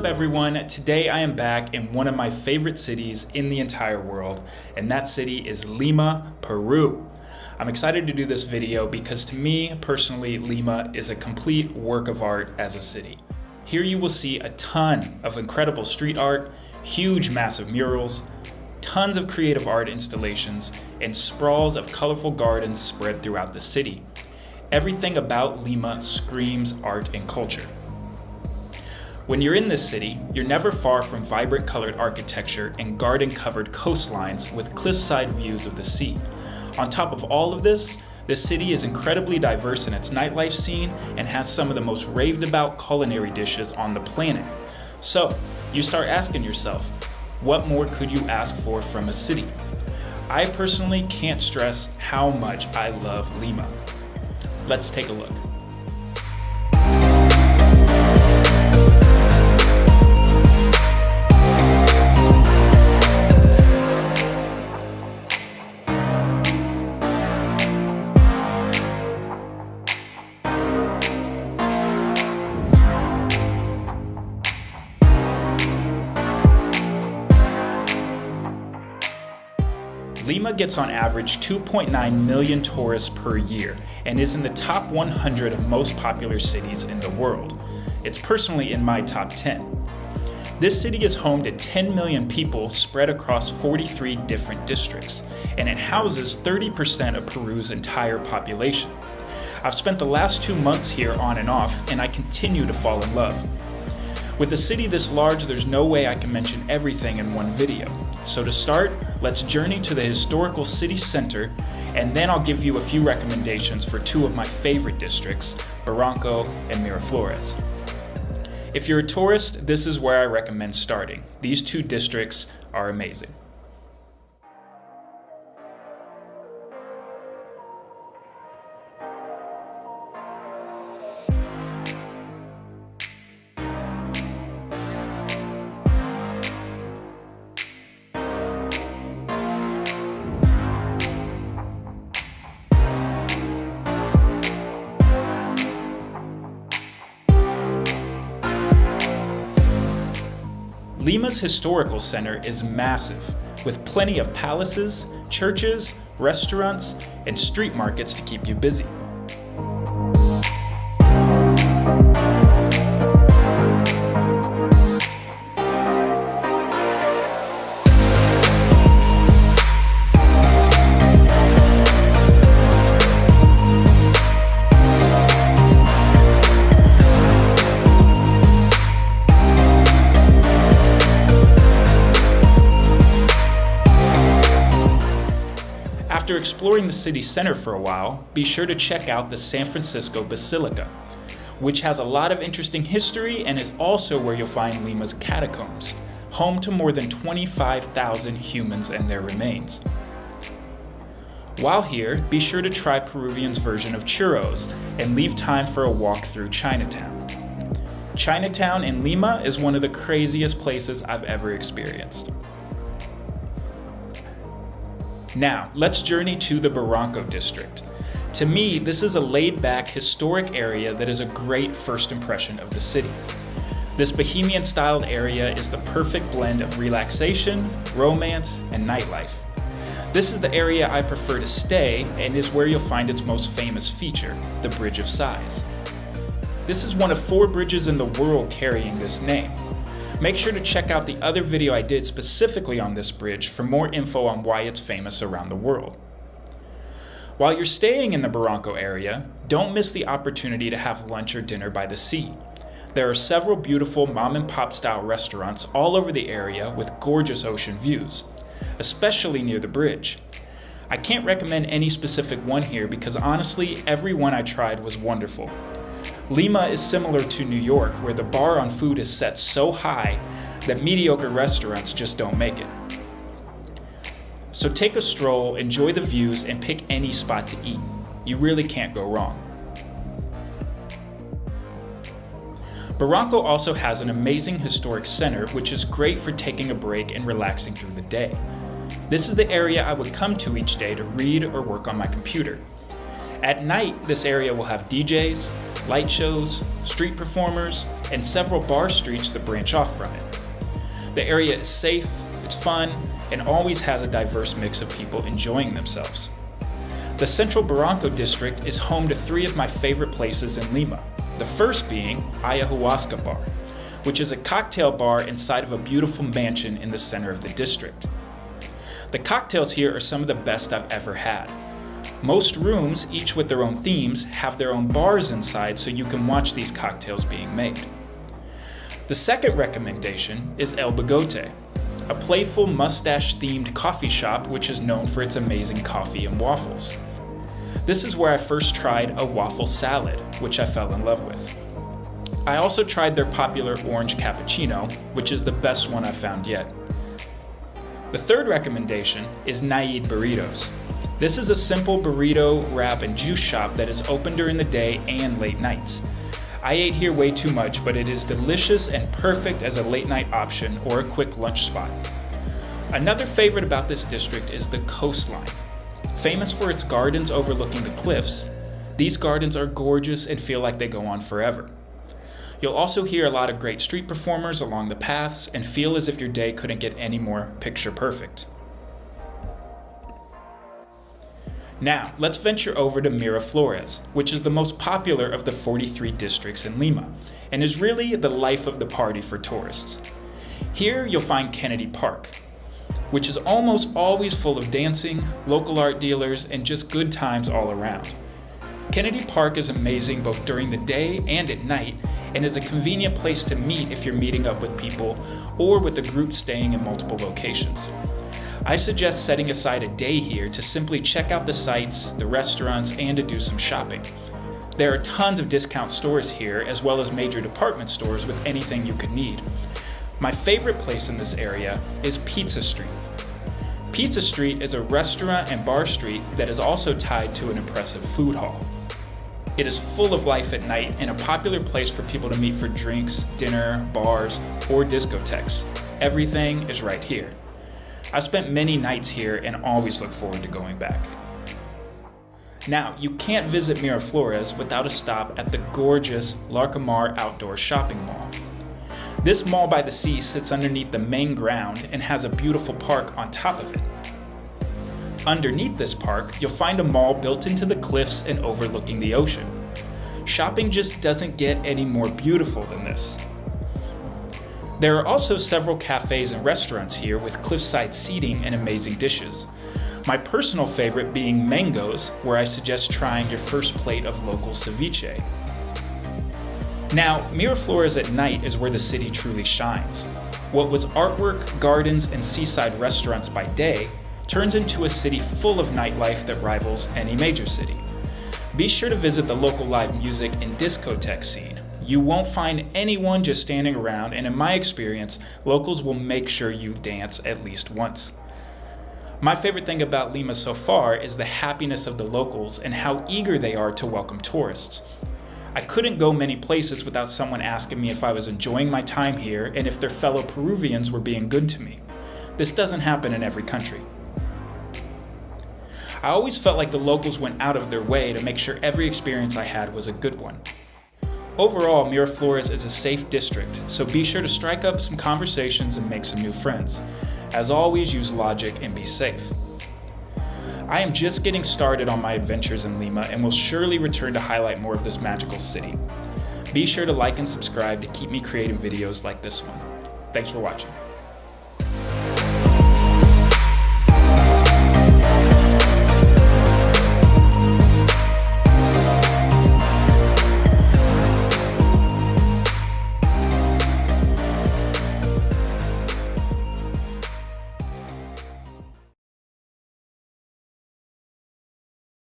everyone? Today I am back in one of my favorite cities in the entire world, and that city is Lima, Peru. I'm excited to do this video because to me, personally, Lima is a complete work of art as a city. Here you will see a ton of incredible street art, huge massive murals, tons of creative art installations, and sprawls of colorful gardens spread throughout the city. Everything about Lima screams art and culture. When you're in this city, you're never far from vibrant colored architecture and garden-covered coastlines with cliffside views of the sea. On top of all of this, city is incredibly diverse in its nightlife scene and has some of the most raved about culinary dishes on the planet. So, you start asking yourself, what more could you ask for from a city? I personally can't stress how much I love Lima. Let's take a look. Lima gets on average 2.9 million tourists per year and is in the top 100 of most popular cities in the world. It's personally in my top 10. This city is home to 10 million people spread across 43 different districts, and it houses 30% of Peru's entire population. I've spent the last 2 months here on and off, and I continue to fall in love. With a city this large, there's no way I can mention everything in one video. So to start, let's journey to the historical city center, and then I'll give you a few recommendations for two of my favorite districts, Barranco and Miraflores. If you're a tourist, this is where I recommend starting. These two districts are amazing. Lima's historical center is massive, with plenty of palaces, churches, restaurants, and street markets to keep you busy. After exploring the city center for a while, be sure to check out the San Francisco Basilica, which has a lot of interesting history and is also where you'll find Lima's catacombs, home to more than 25,000 humans and their remains. While here, be sure to try Peruvian's version of churros and leave time for a walk through Chinatown. Chinatown in Lima is one of the craziest places I've ever experienced. Now, let's journey to the Barranco district. To me, this is a laid-back, historic area that is a great first impression of the city. This bohemian-styled area is the perfect blend of relaxation, romance, and nightlife. This is the area I prefer to stay and is where you'll find its most famous feature, the Bridge of Sighs. This is one of 4 bridges in the world carrying this name. Make sure to check out the other video I did specifically on this bridge for more info on why it's famous around the world. While you're staying in the Barranco area, don't miss the opportunity to have lunch or dinner by the sea. There are several beautiful mom-and-pop style restaurants all over the area with gorgeous ocean views, especially near the bridge. I can't recommend any specific one here because honestly, every one I tried was wonderful. Lima is similar to New York, where the bar on food is set so high that mediocre restaurants just don't make it. So take a stroll, enjoy the views, and pick any spot to eat. You really can't go wrong. Barranco also has an amazing historic center, which is great for taking a break and relaxing through the day. This is the area I would come to each day to read or work on my computer. At night, this area will have DJs, light shows, street performers, and several bar streets that branch off from it. The area is safe, it's fun, and always has a diverse mix of people enjoying themselves. The Central Barranco district is home to 3 of my favorite places in Lima, the first being Ayahuasca Bar, which is a cocktail bar inside of a beautiful mansion in the center of the district. The cocktails here are some of the best I've ever had. Most rooms, each with their own themes, have their own bars inside so you can watch these cocktails being made. The second recommendation is El Bigote, a playful mustache-themed coffee shop which is known for its amazing coffee and waffles. This is where I first tried a waffle salad, which I fell in love with. I also tried their popular orange cappuccino, which is the best one I've found yet. The third recommendation is Naid Burritos. This is a simple burrito, wrap, and juice shop that is open during the day and late nights. I ate here way too much, but it is delicious and perfect as a late night option or a quick lunch spot. Another favorite about this district is the coastline. Famous for its gardens overlooking the cliffs, these gardens are gorgeous and feel like they go on forever. You'll also hear a lot of great street performers along the paths and feel as if your day couldn't get any more picture perfect. Now, let's venture over to Miraflores, which is the most popular of the 43 districts in Lima, and is really the life of the party for tourists. Here you'll find Kennedy Park, which is almost always full of dancing, local art dealers, and just good times all around. Kennedy Park is amazing both during the day and at night, and is a convenient place to meet if you're meeting up with people or with a group staying in multiple locations. I suggest setting aside a day here to simply check out the sights, the restaurants, and to do some shopping. There are tons of discount stores here, as well as major department stores with anything you could need. My favorite place in this area is Pizza Street. Pizza Street is a restaurant and bar street that is also tied to an impressive food hall. It is full of life at night and a popular place for people to meet for drinks, dinner, bars, or discotheques. Everything is right here. I've spent many nights here and always look forward to going back. Now, you can't visit Miraflores without a stop at the gorgeous Larcomar outdoor shopping mall. This mall by the sea sits underneath the main ground and has a beautiful park on top of it. Underneath this park, you'll find a mall built into the cliffs and overlooking the ocean. Shopping just doesn't get any more beautiful than this. There are also several cafes and restaurants here with cliffside seating and amazing dishes. My personal favorite being Mango's, where I suggest trying your first plate of local ceviche. Now, Miraflores at night is where the city truly shines. What was artwork, gardens, and seaside restaurants by day turns into a city full of nightlife that rivals any major city. Be sure to visit the local live music and discotheque scene. You won't find anyone just standing around, and in my experience, locals will make sure you dance at least once. My favorite thing about Lima so far is the happiness of the locals and how eager they are to welcome tourists. I couldn't go many places without someone asking me if I was enjoying my time here and if their fellow Peruvians were being good to me. This doesn't happen in every country. I always felt like the locals went out of their way to make sure every experience I had was a good one. Overall, Miraflores is a safe district, so be sure to strike up some conversations and make some new friends. As always, use logic and be safe. I am just getting started on my adventures in Lima and will surely return to highlight more of this magical city. Be sure to like and subscribe to keep me creating videos like this one. Thanks for watching.